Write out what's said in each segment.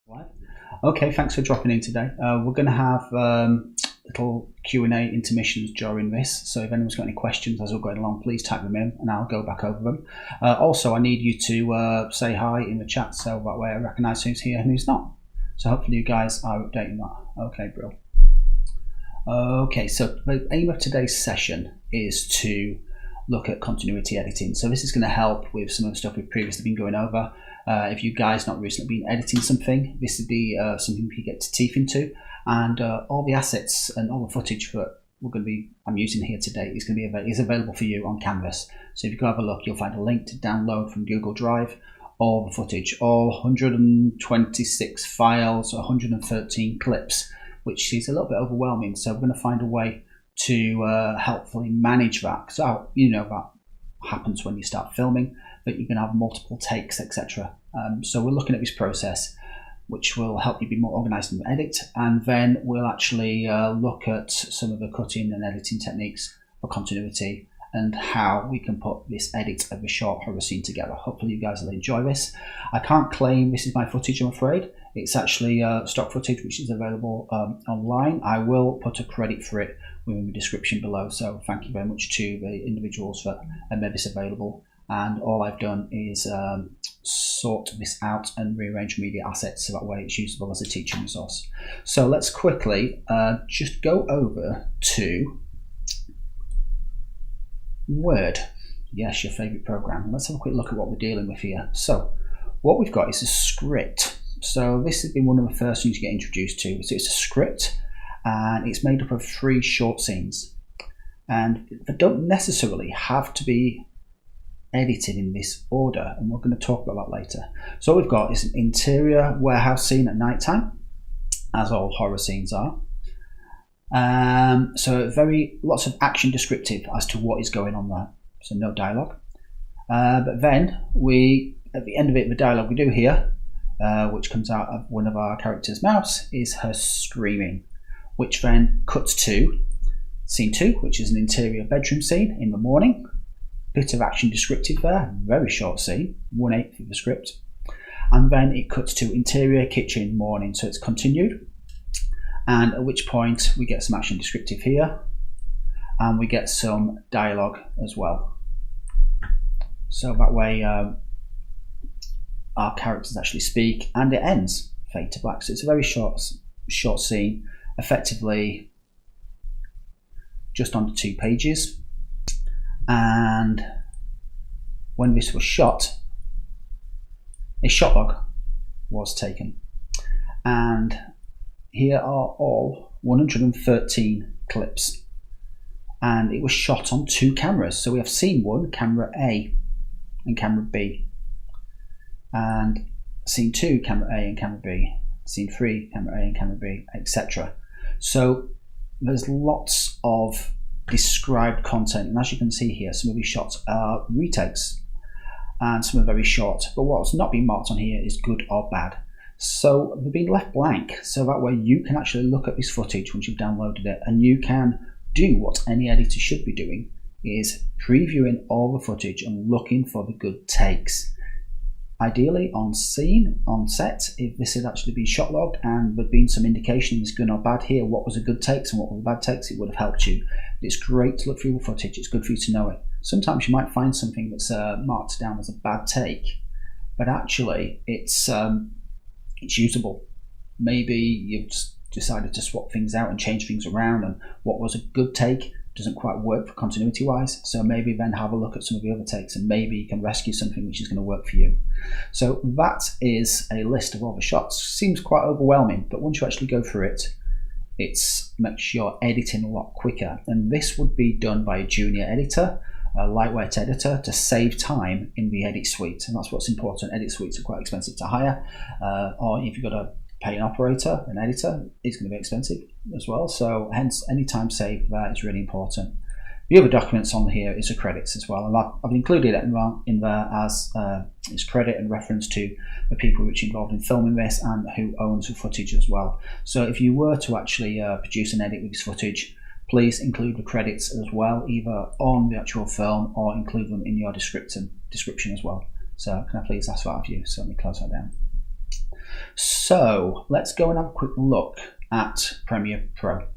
Right. Okay, thanks for dropping in today. We're going to have little Q&A intermissions during this, so if anyone's got any questions as we're going along, please type them in and I'll go back over them. Also, I need you to say hi in the chat so that way I recognise who's here and who's not. So hopefully you guys are updating that. Okay, bro. Okay, so the aim of today's session is to look at continuity editing. So this is going to help with some of the stuff we've previously been going over. If you guys not recently been editing something, this would be something you get teeth into, and all the assets and all the footage that I'm using here today is going to be available for you on Canvas. So if you go have a look, you'll find a link to download from Google Drive all the footage, all 126 files, 113 clips, which is a little bit overwhelming. So we're going to find a way to helpfully manage that. So you know that happens when you start filming, that you can have multiple takes, etc. So we're looking at this process, which will help you be more organized in the edit, and then we'll actually look at some of the cutting and editing techniques for continuity and how we can put this edit of a short horror scene together. Hopefully you guys will enjoy this. I can't claim this is my footage, I'm afraid. It's actually stock footage which is available online. I will put a credit for it within the description below, so thank you very much to the individuals that made this available. And all I've done is sort this out and rearrange media assets so that way it's usable as a teaching resource. So let's quickly just go over to Word. Yes, your favorite program. Let's have a quick look at what we're dealing with here. So what we've got is a script. So this has been one of the first things you get introduced to. So it's a script and it's made up of 3 short scenes, and they don't necessarily have to be edited in this order, and we're going to talk about that later. So what we've got is an interior warehouse scene at night time, as all horror scenes are. So lots of action descriptive as to what is going on there, so no dialogue. But then at the end of it, the dialogue we do hear, which comes out of one of our characters' mouths, is her screaming, which then cuts to scene 2, which is an interior bedroom scene in the morning. Bit of action descriptive there, very short scene, 1/8 of the script, and then it cuts to interior kitchen morning, so it's continued, and at which point we get some action descriptive here and we get some dialogue as well. So that way our characters actually speak, and it ends fade to black. So it's a very short scene, effectively just under 2 pages. And when this was shot, a shot log was taken, and here are all 113 clips, and it was shot on 2 cameras. So we have scene 1, camera A and camera B, and scene 2, camera A and camera B, scene 3, camera A and camera B, etc. So there's lots of described content, and as you can see here, some of these shots are retakes and some are very short, but what's not been marked on here is good or bad, so they've been left blank, so that way you can actually look at this footage once you've downloaded it, and you can do what any editor should be doing, is previewing all the footage and looking for the good takes. Ideally on set, if this had actually been shot logged and there'd been some indication it's good or bad here, what was the good takes and what were the bad takes, it would have helped you. It's great to look through the footage, it's good for you to know it. Sometimes you might find something that's marked down as a bad take, but actually it's usable. Maybe you've just decided to swap things out and change things around, and what was a good take doesn't quite work for continuity wise, so maybe then have a look at some of the other takes and maybe you can rescue something which is going to work for you. So that is a list of all the shots. Seems quite overwhelming, but once you actually go through it, it makes your editing a lot quicker, and this would be done by a junior editor, a lightweight editor, to save time in the edit suite, and that's what's important. Edit suites are quite expensive to hire, or if you've got to pay an operator, an editor, it's going to be expensive as well, so hence any time saved there is really important. The other documents on here is the credits as well, and I've included it in there as its credit and reference to the people which are involved in filming this and who owns the footage as well. So if you were to actually produce an edit with this footage, please include the credits as well, either on the actual film or include them in your description as well. So can I please ask that of you? So let me close that down. So let's go and have a quick look at Premiere Pro.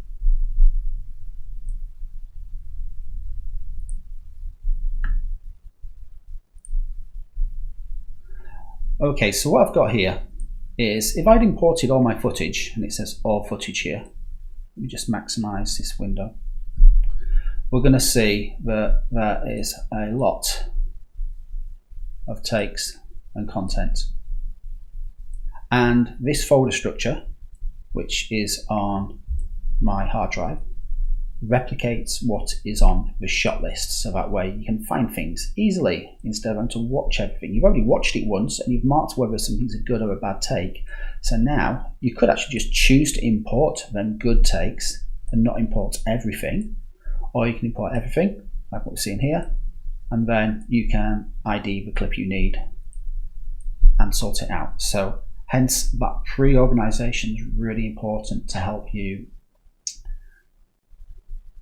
Okay, so what I've got here is, if I'd imported all my footage, and it says all footage here, let me just maximize this window, we're going to see that there is a lot of takes and content. And this folder structure, which is on my hard drive, replicates what is on the shot list, so that way you can find things easily instead of having to watch everything. You've already watched it once and you've marked whether something's a good or a bad take. So now you could actually just choose to import them good takes and not import everything, or you can import everything like what we're seeing here, and then you can ID the clip you need and sort it out. So hence that pre-organization is really important to help you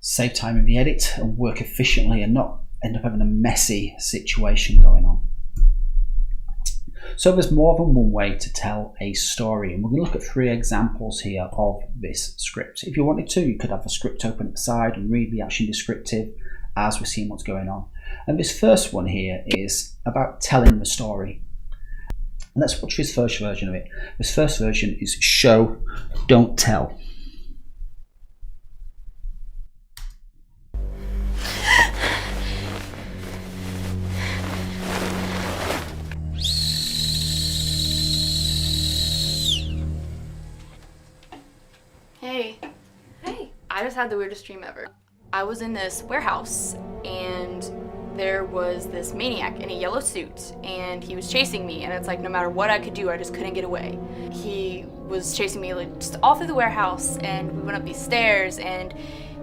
save time in the edit and work efficiently and not end up having a messy situation going on. So there's more than one way to tell a story, and we're going to look at 3 examples here of this script. If you wanted to, you could have the script open at the side and read the action descriptive as we're seeing what's going on. And this first one here is about telling the story. And let's watch this first version of it. This first version is show, don't tell. I just had the weirdest dream ever. I was in this warehouse and there was this maniac in a yellow suit and he was chasing me, and it's like no matter what I could do, I just couldn't get away. He was chasing me like just all through the warehouse, and we went up these stairs and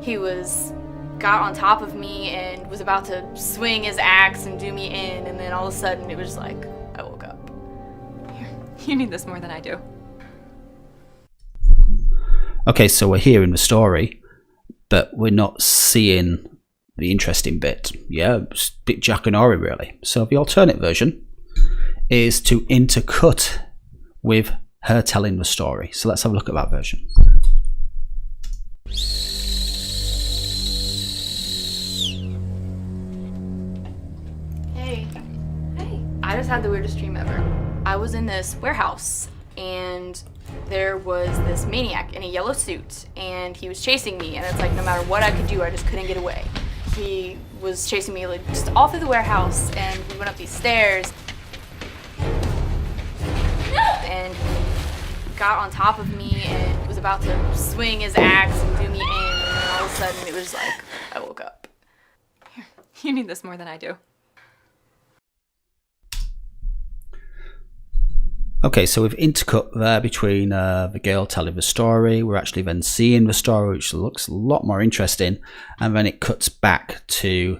he got on top of me and was about to swing his axe and do me in, and then all of a sudden it was just like I woke up. You need this more than I do. Okay, so we're hearing the story, but we're not seeing the interesting bit. Yeah, it's a bit Jack and Ori really. So the alternate version is to intercut with her telling the story. So let's have a look at that version. Hey. I just had the weirdest dream ever. I was in this warehouse and there was this maniac in a yellow suit and he was chasing me, and it's like no matter what I could do, I just couldn't get away. He was chasing me like just all through the warehouse, and we went up these stairs and he got on top of me and was about to swing his axe and do me in, and then all of a sudden it was like I woke up. You need this more than I do. Okay, so we've intercut there between the girl telling the story. We're actually then seeing the story, which looks a lot more interesting, and then it cuts back to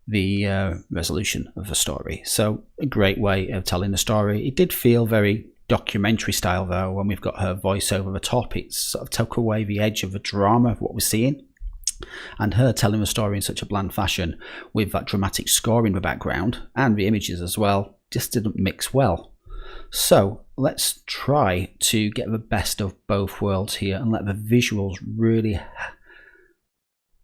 the resolution of the story. So a great way of telling the story. It did feel very documentary style though, when we've got her voice over the top. It sort of took away the edge of the drama of what we're seeing, and her telling the story in such a bland fashion with that dramatic score in the background and the images as well just didn't mix well. So let's try to get the best of both worlds here and let the visuals really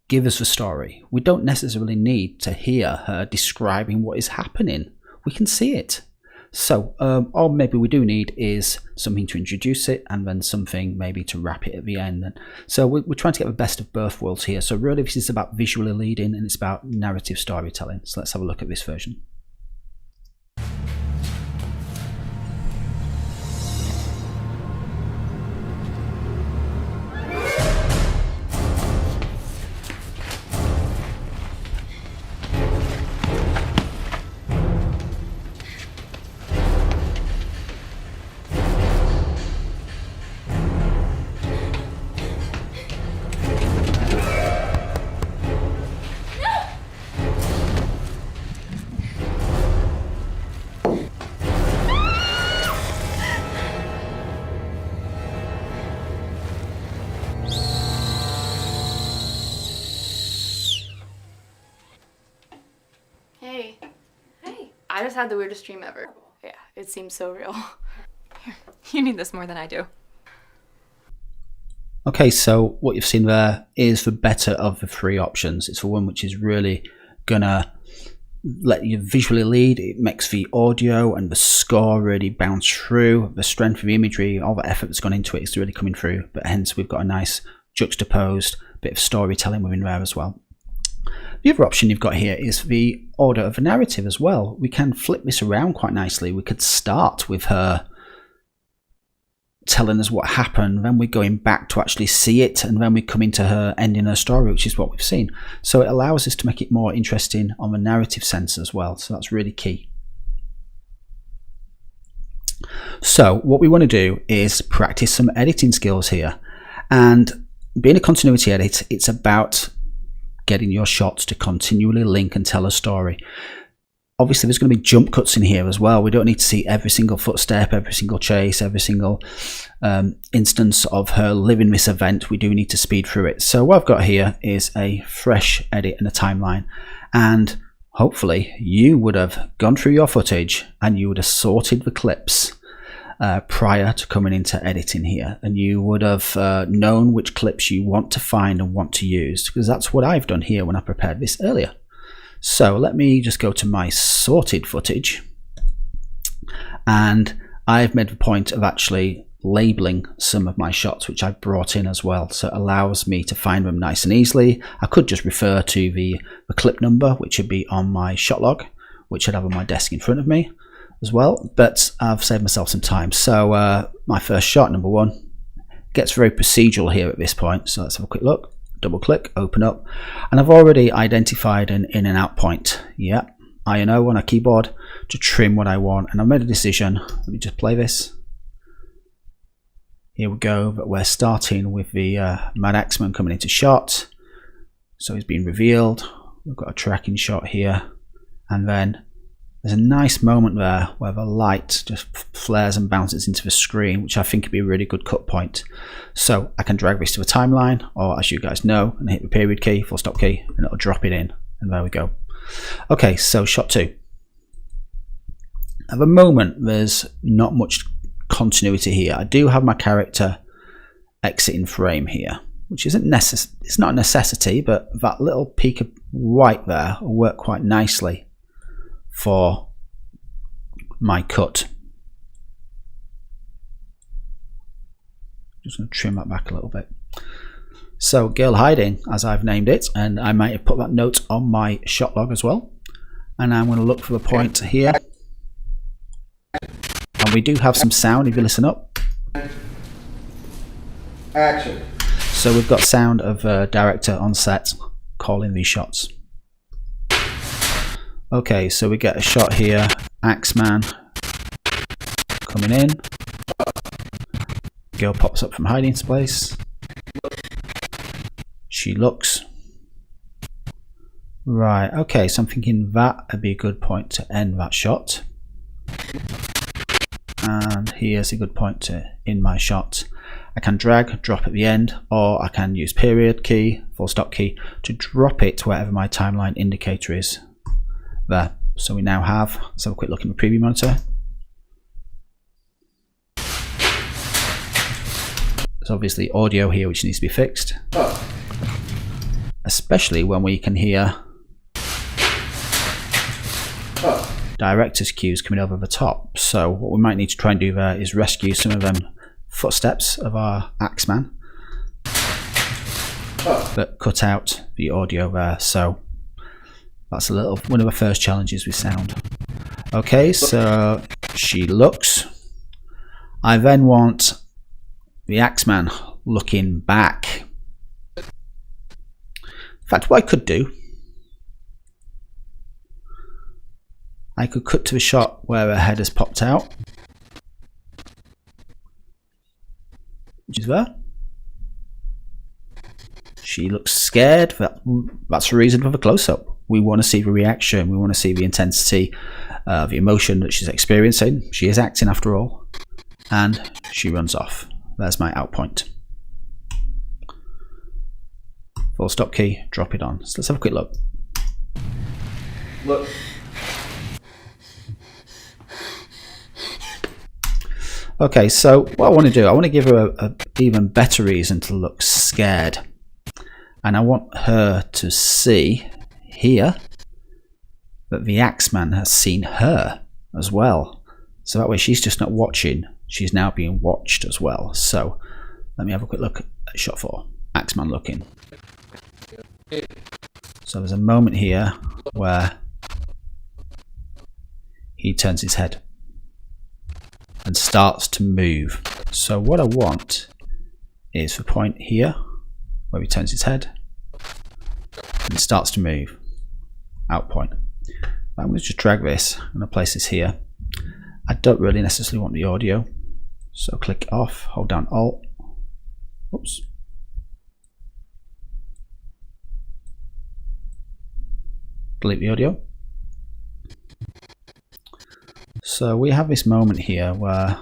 give us the story. We don't necessarily need to hear her describing what is happening. We can see it. So all maybe we do need is something to introduce it, and then something maybe to wrap it at the end. And so we're trying to get the best of both worlds here. So really this is about visually leading and it's about narrative storytelling. So let's have a look at this version. Hey. I just had the weirdest dream ever. Yeah, it seems so real. You need this more than I do. Okay, so what you've seen there is the better of the three options. It's the one which is really gonna let you visually lead. It makes the audio and the score really bounce through. The strength of the imagery, all the effort that's gone into it is really coming through, but hence we've got a nice juxtaposed bit of storytelling within there as well. The other option you've got here is the order of the narrative as well. We can flip this around quite nicely. We could start with her telling us what happened, then we're going back to actually see it, and then we come into her ending her story, which is what we've seen. So it allows us to make it more interesting on the narrative sense as well, so that's really key. So what we want to do is practice some editing skills here, and being a continuity edit, it's about getting your shots to continually link and tell a story. Obviously there's going to be jump cuts in here as well. We don't need to see every single footstep, every single chase, every single instance of her living this event. We do need to speed through it. So what I've got here is a fresh edit and a timeline, and hopefully you would have gone through your footage and you would have sorted the clips prior to coming into editing here, and you would have known which clips you want to find and want to use, because that's what I've done here when I prepared this earlier. So let me just go to my sorted footage, and I've made the point of actually labeling some of my shots which I've brought in as well, so it allows me to find them nice and easily. I could just refer to the clip number, which would be on my shot log, which I'd have on my desk in front of me as well, but I've saved myself some time. So my first shot, number one, gets very procedural here at this point, so let's have a quick look. Double click, open up, and I've already identified an in and out point. Yep, I&O on a keyboard to trim what I want, and I've made a decision. Let me just play this. Here we go, but we're starting with the Mad Axeman coming into shot, so he's been revealed. We've got a tracking shot here, and then there's a nice moment there where the light just flares and bounces into the screen, which I think would be a really good cut point. So I can drag this to a timeline, or as you guys know, and hit the period key, full stop key, and it'll drop it in, and there we go. Okay, so shot two. At the moment, there's not much continuity here. I do have my character exiting frame here, which isn't it's not a necessity, but that little peak of white there will work quite nicely for my cut. Just going to trim that back a little bit. So girl hiding, as I've named it, and I might have put that note on my shot log as well. And I'm going to look for the point here, and we do have some sound if you listen up. Action. So we've got sound of director on set calling these shots. Okay, so we get a shot here, Axeman coming in. Girl pops up from hiding place. She looks. Right, okay, so I'm thinking that would be a good point to end that shot. And here's a good point to end my shot. I can drag, drop at the end, or I can use period key, full stop key to drop it wherever my timeline indicator is. There. So we now have, let's have a quick look in the preview monitor. There's obviously audio here which needs to be fixed. Especially when we can hear director's cues coming over the top. So what we might need to try and do there is rescue some of them footsteps of our Axeman, but cut out the audio there. So that's one of the first challenges with sound. Okay, so she looks. I then want the Axeman looking back. In fact, what I could do, I could cut to a shot where her head has popped out, which is there. She looks scared. That's the reason for the close-up. We want to see the reaction. We want to see the intensity of the emotion that she's experiencing. She is acting after all. And she runs off. There's my out point. Full stop key, drop it on. So let's have a quick look. Look. Okay, so what I want to do, I want to give her a even better reason to look scared. And I want her to see here that the Axeman has seen her as well. So that way she's just not watching, she's now being watched as well. So let me have a quick look at shot 4. Axeman looking. So there's a moment here where he turns his head and starts to move. So what I want is the point here where he turns his head and starts to move. Out point. I'm going to just drag this. I'm going to place this here. I don't really necessarily want the audio, so click off, hold down Alt. Oops. Delete the audio. So we have this moment here where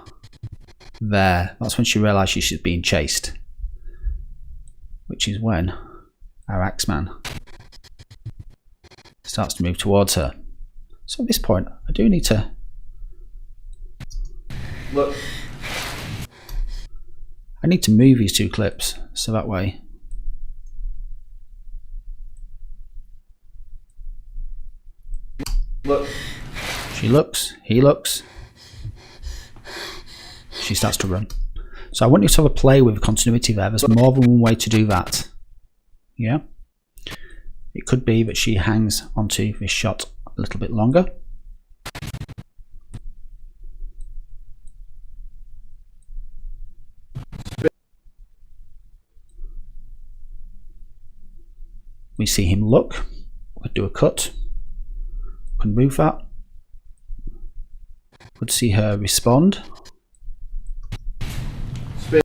that's when she realizes she's being chased, which is when our Axeman starts to move towards her. So at this point I do need to look. I need to move these 2 clips so that way look. She looks, he looks, she starts to run. So I want you to have a play with continuity there. There's more than one way to do that. Yeah. It could be that she hangs onto this shot a little bit longer. We see him look. We'll do a cut. Can move that. Could see her respond. We're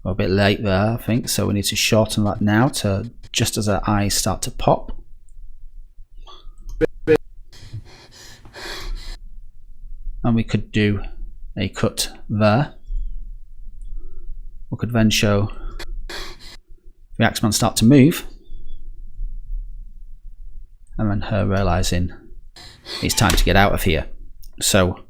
a bit late there, I think, so we need to shorten that now to just as her eyes start to pop. And we could do a cut there. We could then show the Axeman start to move, and then her realizing it's time to get out of here. So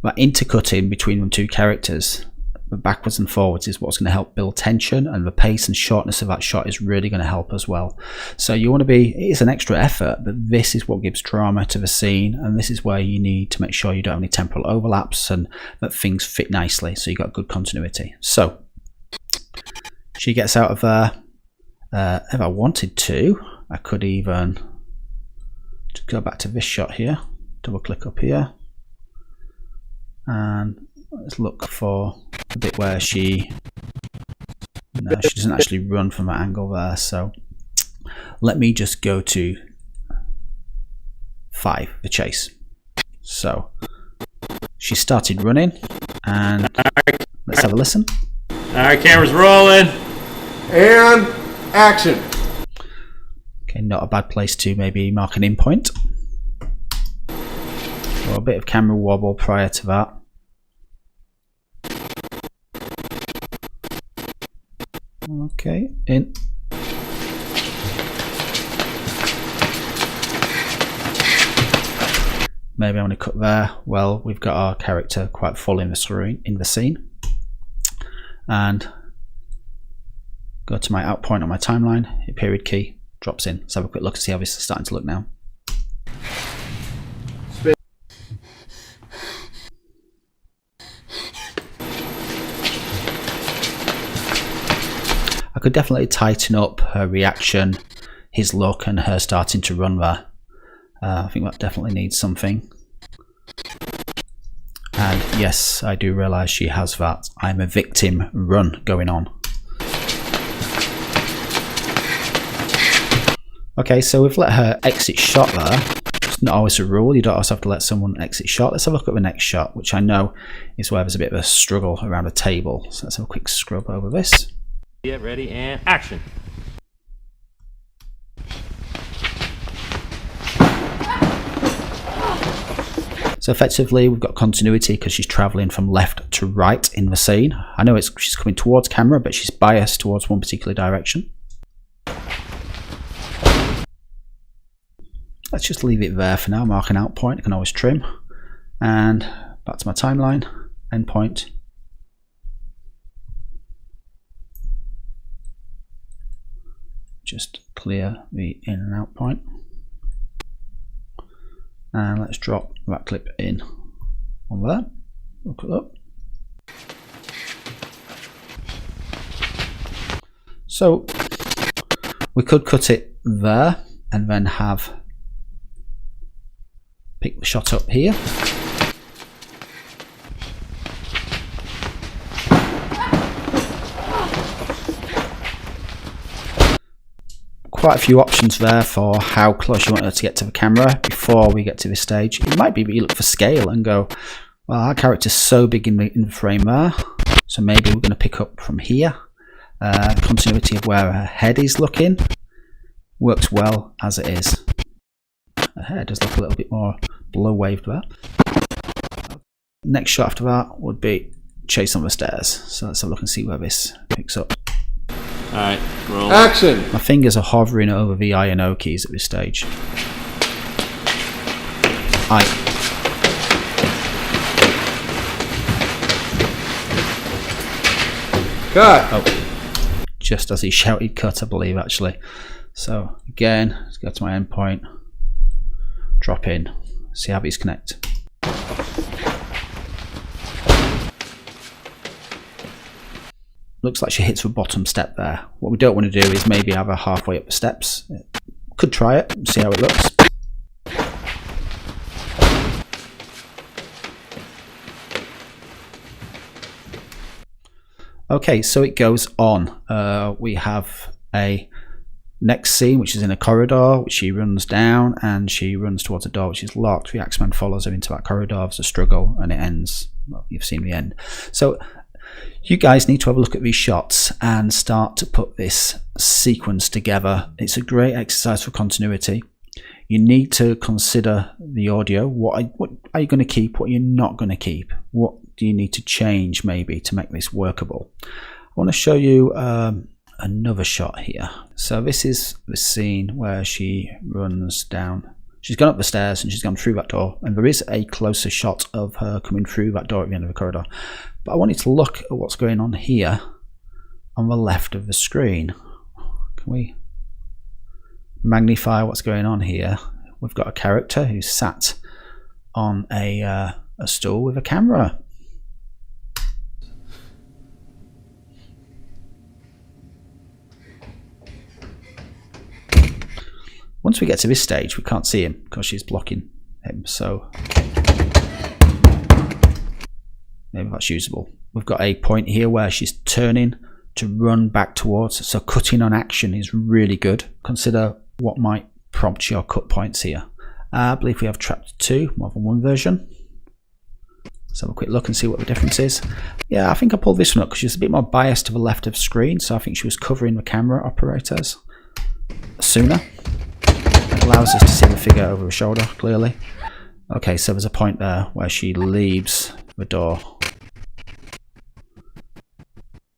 that intercutting between them 2 characters, the backwards and forwards, is what's going to help build tension, and the pace and shortness of that shot is really going to help as well. So you want to be, it is an extra effort, but this is what gives drama to the scene, and this is where you need to make sure you don't have any temporal overlaps and that things fit nicely, so you got good continuity. So she gets out of there. If I wanted to, I could even just go back to this shot here, double click up here, and let's look for a bit where she doesn't actually run from that angle there. So let me just go to 5, the chase. So she started running, and let's have a listen. Alright, camera's rolling. And action. Okay, not a bad place to maybe mark an in point. Or a bit of camera wobble prior to that. Okay, in. Maybe I'm going to cut there. Well, we've got our character quite full in the scene. And go to my out point on my timeline, hit period key, drops in. Let's have a quick look and see how this is starting to look now. I could definitely tighten up her reaction, his look, and her starting to run there. I think that definitely needs something. And yes, I do realise she has that I'm a victim run going on. Okay, so we've let her exit shot there. It's not always a rule, you don't always have to let someone exit shot. Let's have a look at the next shot, which I know is where there's a bit of a struggle around a table. So let's have a quick scrub over this. Get ready and action. So effectively we've got continuity because she's travelling from left to right in the scene. I know she's coming towards camera, but she's biased towards one particular direction. Let's just leave it there for now, mark an out point. I can always trim. And back to my timeline, endpoint. Just clear the in and out point. And let's drop that clip in on there. Look at that. So we could cut it there and then pick the shot up here. Quite a few options there for how close you want her to get to the camera before we get to this stage. It might be that you look for scale and go, well, our character's so big in the frame there, so maybe we're going to pick up from here. Continuity of where her head is looking works well as it is. Her hair does look a little bit more blow waved there. Next shot after that would be chase on the stairs. So let's have a look and see where this picks up. Alright, roll. Action! My fingers are hovering over the I and O keys at this stage. Cut! Oh, just as he shouted cut, I believe, actually. So again, let's go to my endpoint, drop in, see how these connect. Looks like she hits the bottom step there. What we don't want to do is maybe have her halfway up the steps. Could try it, see how it looks. Okay, so it goes on. We have a next scene which is in a corridor, which she runs down and she runs towards a door which is locked. The Axeman follows her into that corridor. There's a struggle and it ends. Well, you've seen the end. So you guys need to have a look at these shots and start to put this sequence together. It's a great exercise for continuity. You need to consider the audio. What are you going to keep? What are you not going to keep? What do you need to change maybe to make this workable? I want to show you another shot here. So this is the scene where she runs down. She's gone up the stairs and she's gone through that door, and there is a closer shot of her coming through that door at the end of the corridor. But I want you to look at what's going on here on the left of the screen. Can we magnify what's going on here? We've got a character who's sat on a stool with a camera. Once we get to this stage, we can't see him because she's blocking him, so maybe that's usable. We've got a point here where she's turning to run back towards us, so cutting on action is really good. Consider what might prompt your cut points here. I believe we have Chapter 2, more than one version. Let's have a quick look and see what the difference is. Yeah, I think I pulled this one up because she's a bit more biased to the left of the screen, so I think she was covering the camera operators sooner. It allows us to see the figure over her shoulder clearly. Okay, so there's a point there where she leaves the door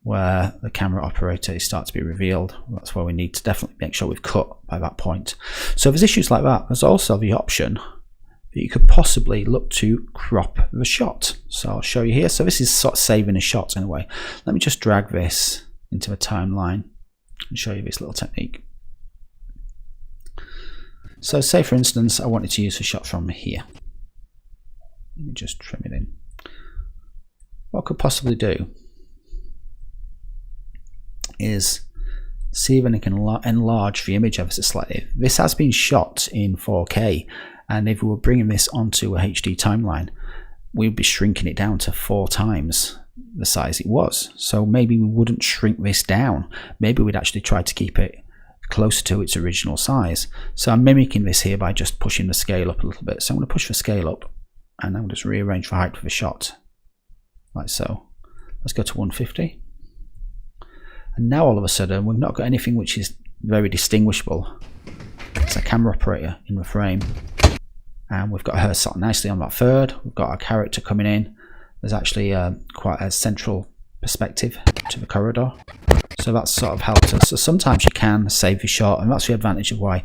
where the camera operator starts to be revealed. That's where we need to definitely make sure we've cut by that point. So if there's issues like that, there's also the option that you could possibly look to crop the shot. So I'll show you here. So this is sort of saving a shot in a way. Let me just drag this into a timeline and show you this little technique. So say for instance I wanted to use a shot from here. Let me just trim it in. What I could possibly do is see if I can enlarge the image ever so slightly. This has been shot in 4K, and if we were bringing this onto a HD timeline, we'd be shrinking it down to 4 times the size it was. So maybe we wouldn't shrink this down. Maybe we'd actually try to keep it closer to its original size. So I'm mimicking this here by just pushing the scale up a little bit. So I'm going to push the scale up and I'll just rearrange the height of the shot like so. Let's go to 150. And now all of a sudden we've not got anything which is very distinguishable. It's a camera operator in the frame, and we've got her sat nicely on that third. We've got our character coming in. There's actually quite a central perspective to the corridor, So that's sort of helped us. So sometimes you can save your shot, and that's the advantage of why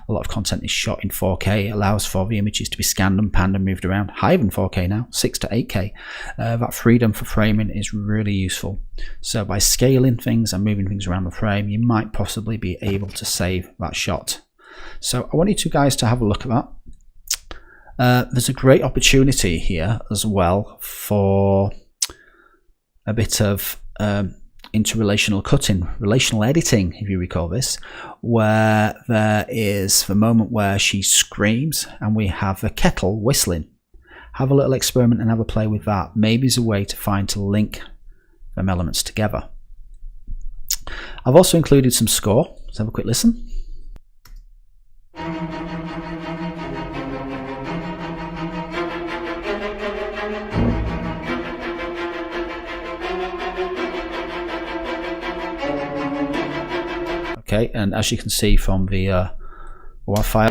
a lot of content is shot in 4K. It allows for the images to be scanned and panned and moved around. Higher than 4K now, 6 to 8K. That freedom for framing is really useful. So by scaling things and moving things around the frame, you might possibly be able to save that shot. So I want you two guys to have a look at that. There's a great opportunity here as well for a bit of interrelational cutting, relational editing, if you recall this, where there is the moment where she screams and we have the kettle whistling. Have a little experiment and have a play with that. Maybe there's a way to link them elements together. I've also included some score. Let's have a quick listen. Okay, and as you can see from the WAV file,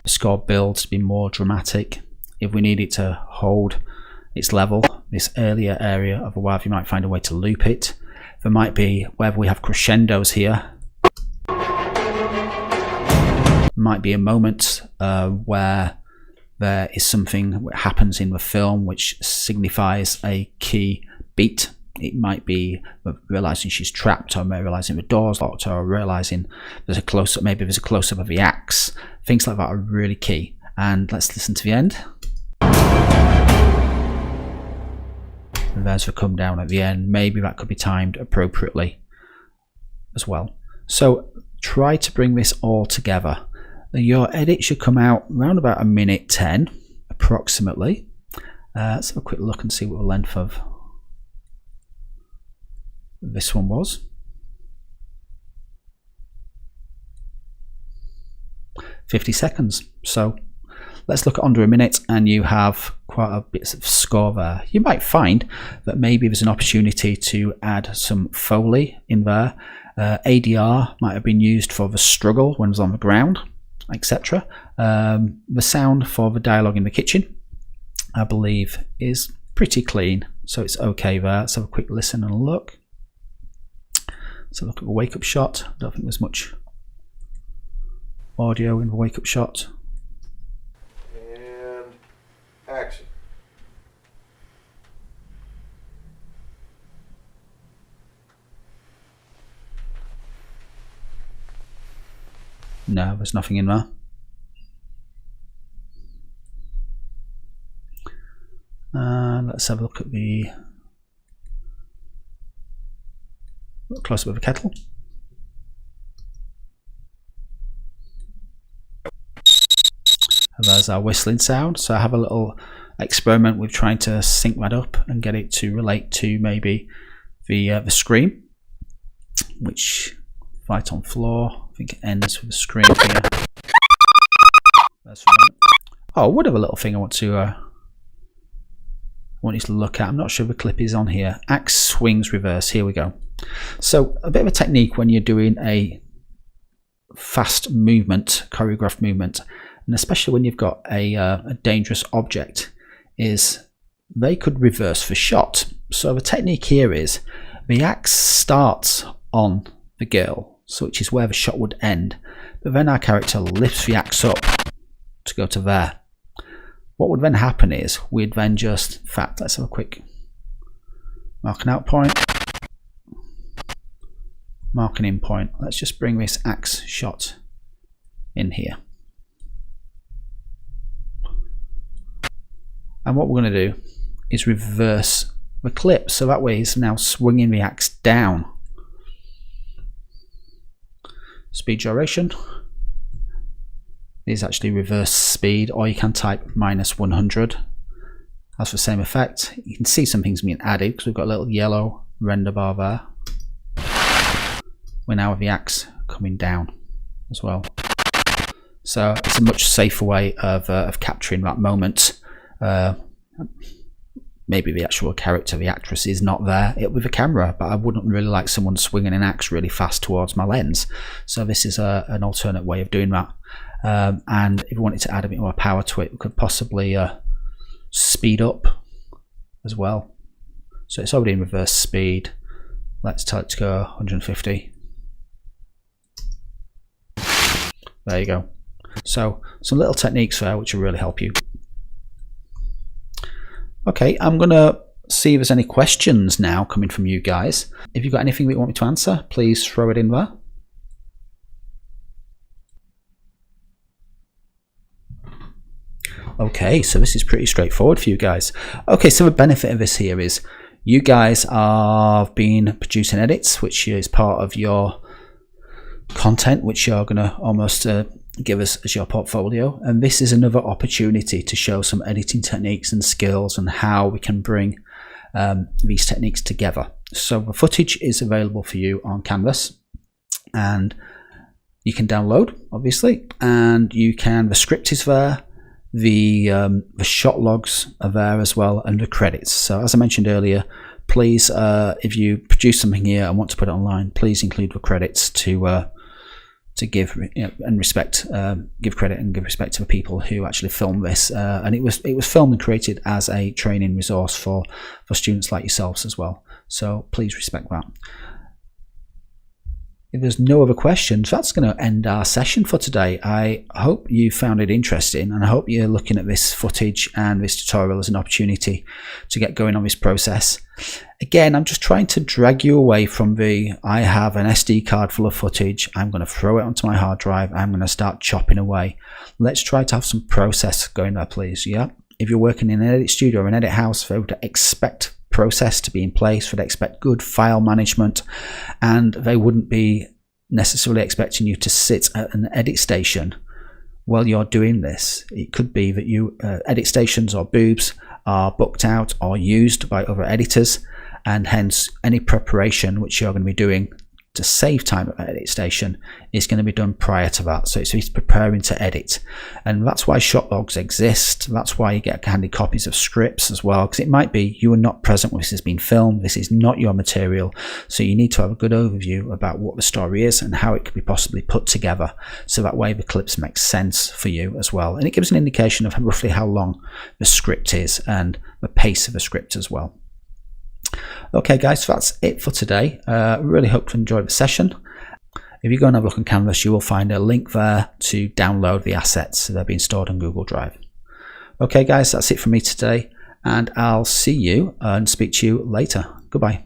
the score builds to be more dramatic. If we need it to hold its level, this earlier area of a WAV, you might find a way to loop it. There might be, wherever we have crescendos here, might be a moment where there is something that happens in the film which signifies a key beat. It might be realizing she's trapped, or realizing the door's locked, or realizing there's a close-up, maybe there's a close-up of the axe. Things like that are really key. And let's listen to the end. And there's the come down at the end. Maybe that could be timed appropriately as well. So try to bring this all together. Your edit should come out around about 1:10 approximately. Let's have a quick look and see what the length of this one was. 50 seconds. So let's look at under a minute, and you have quite a bit of score there. You might find that maybe there's an opportunity to add some Foley in there. ADR might have been used for the struggle when it was on the ground, etc. The sound for the dialogue in the kitchen, I believe, is pretty clean, so it's okay there. Let's have a quick listen and a look. So look at the wake up shot. I don't think there's much audio in the wake up shot. And action. No, there's nothing in there. Let's have a look at the close up of a kettle. And there's our whistling sound. So I have a little experiment with trying to sync that up and get it to relate to maybe the scream, which right on floor. I think it ends with a scream here. Oh, what of a little thing I want you to look at. I'm not sure the clip is on here. Axe swings reverse. Here we go. So a bit of a technique when you're doing a fast movement, choreographed movement, and especially when you've got a dangerous object, is they could reverse the shot. So the technique here is the axe starts on the girl, so which is where the shot would end, but then our character lifts the axe up to go to there. What would then happen is we'd then just, in fact, let's have a quick mark and out point, mark and in point. Let's just bring this axe shot in here. And what we're going to do is reverse the clip, so that way he's now swinging the axe down. Speed duration is actually reverse speed, or you can type -100. That's the same effect. You can see some things being added because we've got a little yellow render bar there. We're now with the axe coming down as well. So it's a much safer way of capturing that moment. Maybe the actual character, the actress, is not there with the camera, but I wouldn't really like someone swinging an axe really fast towards my lens. So this is an alternate way of doing that. And if we wanted to add a bit more power to it, we could possibly speed up as well. So it's already in reverse speed. Let's tell it to go 150. There you go. So some little techniques there which will really help you. Okay, I'm going to see if there's any questions now coming from you guys. If you've got anything that you want me to answer, please throw it in there. Okay, so this is pretty straightforward for you guys. Okay, so the benefit of this here is you guys have been producing edits, which is part of your content, which you're going to almost give us as your portfolio. And this is another opportunity to show some editing techniques and skills and how we can bring these techniques together. So the footage is available for you on Canvas, and you can download, obviously, and you can, the script is there, the shot logs are there as well, and the credits. So as I mentioned earlier, please, if you produce something here and want to put it online, please include the credits to give, you know, and respect, give credit and give respect to the people who actually filmed this. And it was filmed and created as a training resource for students like yourselves as well. So please respect that. If there's no other questions, that's going to end our session for today. I hope you found it interesting, and I hope you're looking at this footage and this tutorial as an opportunity to get going on this process. Again, I'm just trying to drag you away from I have an SD card full of footage, I'm going to throw it onto my hard drive, I'm going to start chopping away. Let's try to have some process going there, please. Yeah, if you're working in an edit studio or an edit house, they would expect process to be in place, would expect good file management, and they wouldn't be necessarily expecting you to sit at an edit station while you're doing this. It could be that you edit stations or boobs are booked out or used by other editors, and hence any preparation which you're going to be doing to save time at the edit station is going to be done prior to that. So it's preparing to edit, and that's why shot logs exist. That's why you get handy copies of scripts as well, because it might be you are not present when this has been filmed, this is not your material, so you need to have a good overview about what the story is and how it could be possibly put together, so that way the clips make sense for you as well, and it gives an indication of roughly how long the script is and the pace of the script as well. Okay guys, so that's it for today. Really hope to enjoy the session. If you go and have a look on Canvas, you will find a link there to download the assets. They're being stored on Google Drive. Okay guys, that's it for me today, and I'll see you and speak to you later. Goodbye.